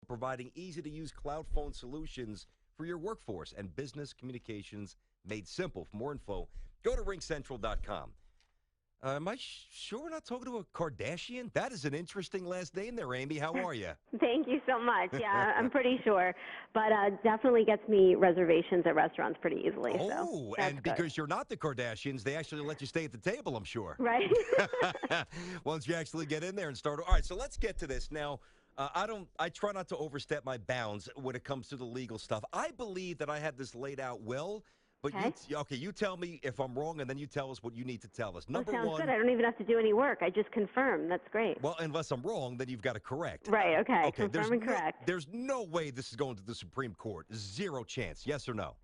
providing easy-to-use cloud phone solutions for your workforce and business communications made simple. For more info, go to ringcentral.com. Am I sure we're not talking to a Kardashian? That is an interesting last name there, Amy. How are you? Thank you so much. Yeah, I'm pretty sure. But definitely gets me reservations at restaurants pretty easily. Oh, so that's and good. because you're not the Kardashians, they actually let you stay at the table, I'm sure. Right. Once you actually get in there and start. All right, so let's get to this. Now, I try not to overstep my bounds when it comes to the legal stuff. I believe that I had this laid out well. But Okay. you tell me if I'm wrong, and then you tell us what you need to tell us. Number sounds one, good. I don't even have to do any work. I just confirm. That's great. well, unless I'm wrong, then you've got to correct. Right, okay. Okay, Confirm and correct. there's no way this is going to the Supreme Court. Zero chance. Yes or no?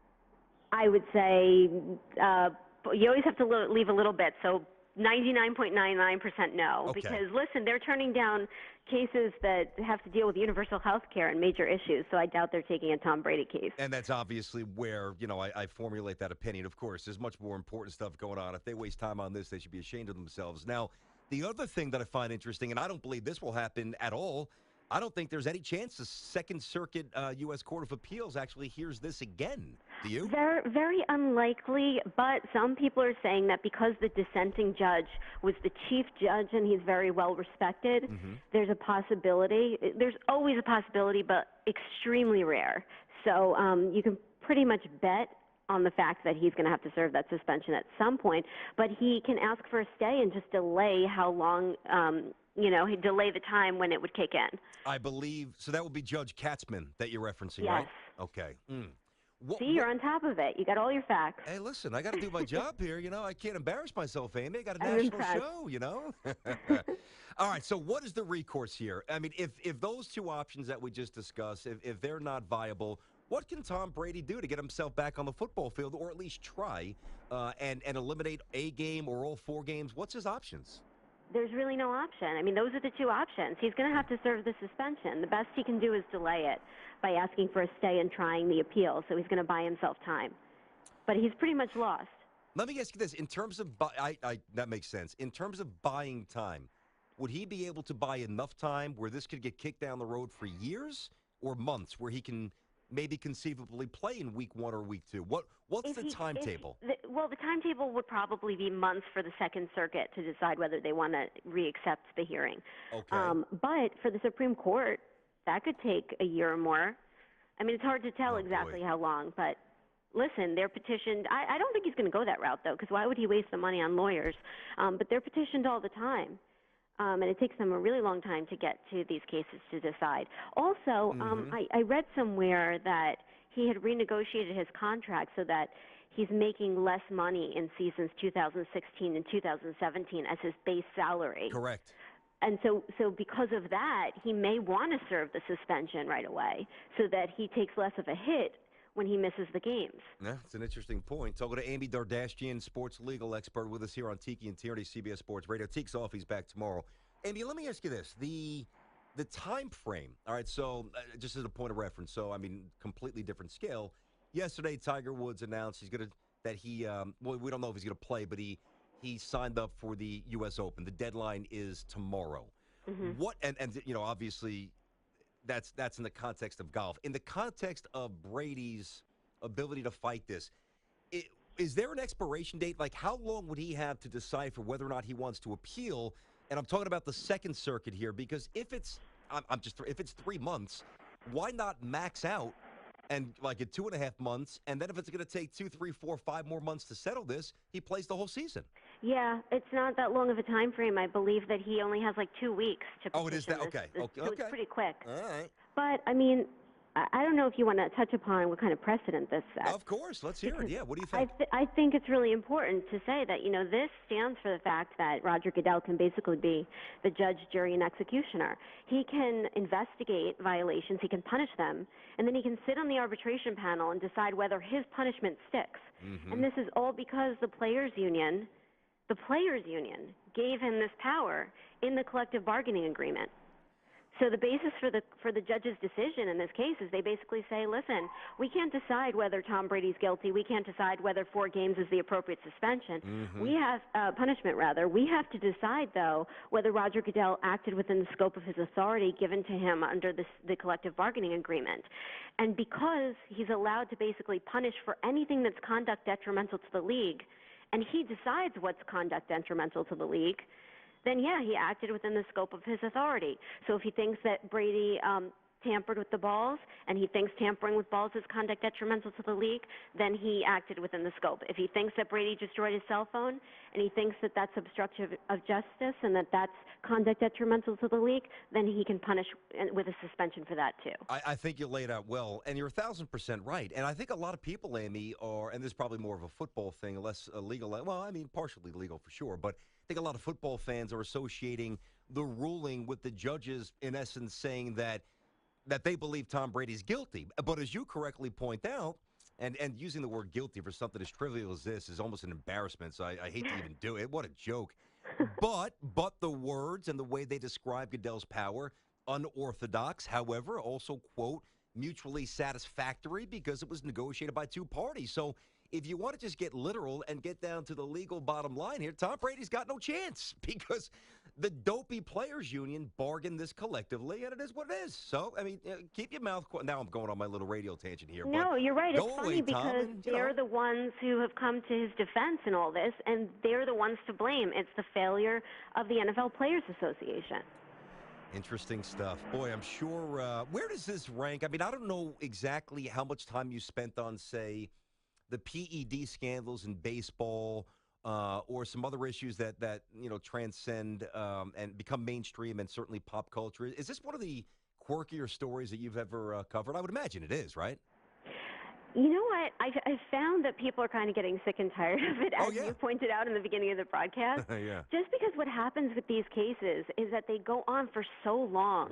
I would say you always have to leave a little bit. So 99.99% no. Okay. Because, listen, they're turning down cases that have to deal with universal health care and major issues, so I doubt they're taking a Tom Brady case. And that's obviously where, I formulate that opinion. Of course, there's much more important stuff going on. If they waste time on this, they should be ashamed of themselves. Now, the other thing that I find interesting, and I don't believe this will happen at all, I don't think there's any chance the Second Circuit U.S. Court of Appeals actually hears this again. Do you? Very, very unlikely, but some people are saying that because the dissenting judge was the chief judge and he's very well respected, there's a possibility. There's always a possibility, but extremely rare. So you can pretty much bet on the fact that he's going to have to serve that suspension at some point, but he can ask for a stay and just delay how long he'd delay the time when it would kick in. I believe, so that would be Judge Katzmann that you're referencing, yes. right? Okay. See, you're on top of it. You got all your facts. Hey, listen, I got to do my job here. I can't embarrass myself, Amy. I got a national show, All right, so what is the recourse here? I mean, if those two options that we just discussed, if they're not viable, what can Tom Brady do to get himself back on the football field, or at least try and eliminate a game or all 4 games? What's his options? There's really no option. I mean, those are the two options. He's going to have to serve the suspension. The best he can do is delay it by asking for a stay and trying the appeal, so he's going to buy himself time. But he's pretty much lost. Let me ask you this. In terms of that makes sense. In terms of buying time, would he be able to buy enough time where this could get kicked down the road for years or months, where he can maybe conceivably play in week 1 or week 2? What's the timetable? Well, the timetable would probably be months for the Second Circuit to decide whether they want to re-accept the hearing. Okay. But for the Supreme Court, that could take a year or more. I mean, it's hard to tell exactly how long, but listen, they're petitioned. I don't think he's going to go that route, though, because why would he waste the money on lawyers? But they're petitioned all the time. And it takes them a really long time to get to these cases to decide. Also, I read somewhere that he had renegotiated his contract so that he's making less money in seasons 2016 and 2017 as his base salary. Correct. And so because of that, he may want to serve the suspension right away so that he takes less of a hit when he misses the games. Yeah, it's an interesting point. Talking to Amy Dardashtian, sports legal expert, with us here on Tiki and Tierney, CBS Sports Radio. Teek's off. He's back tomorrow. Amy, let me ask you this. The time frame, all right, so just as a point of reference, so, I mean, completely different scale. Yesterday, Tiger Woods announced we don't know if he's going to play, but he signed up for the U.S. Open. The deadline is tomorrow. What, and obviously, that's in the context of golf. In the context of Brady's ability to fight this, is there an expiration date? Like, how long would he have to decipher whether or not he wants to appeal? And I'm talking about the Second Circuit here, because if it's 3 months, why not max out and like at 2.5 months? And then if it's going to take 2, 3, 4, 5 more months to settle this, he plays the whole season. Yeah, it's not that long of a time frame. I believe that he only has like 2 weeks to petition. Oh, it is that? Okay. So it's pretty quick. All right. But, I mean, I don't know if you want to touch upon what kind of precedent this sets. Of course. Let's hear it. Yeah, what do you think? I think it's really important to say that, this stands for the fact that Roger Goodell can basically be the judge, jury, and executioner. He can investigate violations, he can punish them, and then he can sit on the arbitration panel and decide whether his punishment sticks. And this is all because the players' union gave him this power in the collective bargaining agreement. So the basis for the judge's decision in this case is they basically say, listen, we can't decide whether Tom Brady's guilty. We can't decide whether 4 games is the appropriate suspension. We have punishment rather. We have to decide though whether Roger Goodell acted within the scope of his authority given to him under the collective bargaining agreement. And because he's allowed to basically punish for anything that's conduct detrimental to the league, and he decides what's conduct detrimental to the league, then yeah, he acted within the scope of his authority. So if he thinks that Brady tampered with the balls and he thinks tampering with balls is conduct detrimental to the league, then he acted within the scope. If he thinks that Brady destroyed his cell phone and he thinks that that's obstruction of justice and that that's conduct detrimental to the league, then he can punish with a suspension for that too. I think you laid out well, and you're 1,000% right. And I think a lot of people, Amy, are, and this is probably more of a football thing, less legal. Well, I mean, partially legal for sure, but I think a lot of football fans are associating the ruling with the judges, in essence, saying that they believe Tom Brady's guilty. But as you correctly point out, and using the word guilty for something as trivial as this is almost an embarrassment, so I hate to even do it. What a joke. But the words and the way they describe Goodell's power, unorthodox, however, also, quote, mutually satisfactory because it was negotiated by 2 parties. So if you want to just get literal and get down to the legal bottom line here, Tom Brady's got no chance because the dopey players union bargained this collectively, and it is what it is. So, I mean, keep your mouth quiet. Now I'm going on my little radio tangent here. No, you're right. It's go funny away, Tom, because and, they're the ones who have come to his defense in all this, and they're the ones to blame. It's the failure of the NFL Players Association. Interesting stuff. Boy, I'm sure. Where does this rank? I mean, I don't know exactly how much time you spent on, say, the PED scandals in baseball or some other issues that transcend and become mainstream and certainly pop culture. Is this one of the quirkier stories that you've ever covered? I would imagine it is, right? You know what? I found that people are kind of getting sick and tired of it, as yeah. you pointed out in the beginning of the broadcast. Yeah. Just because what happens with these cases is that they go on for so long.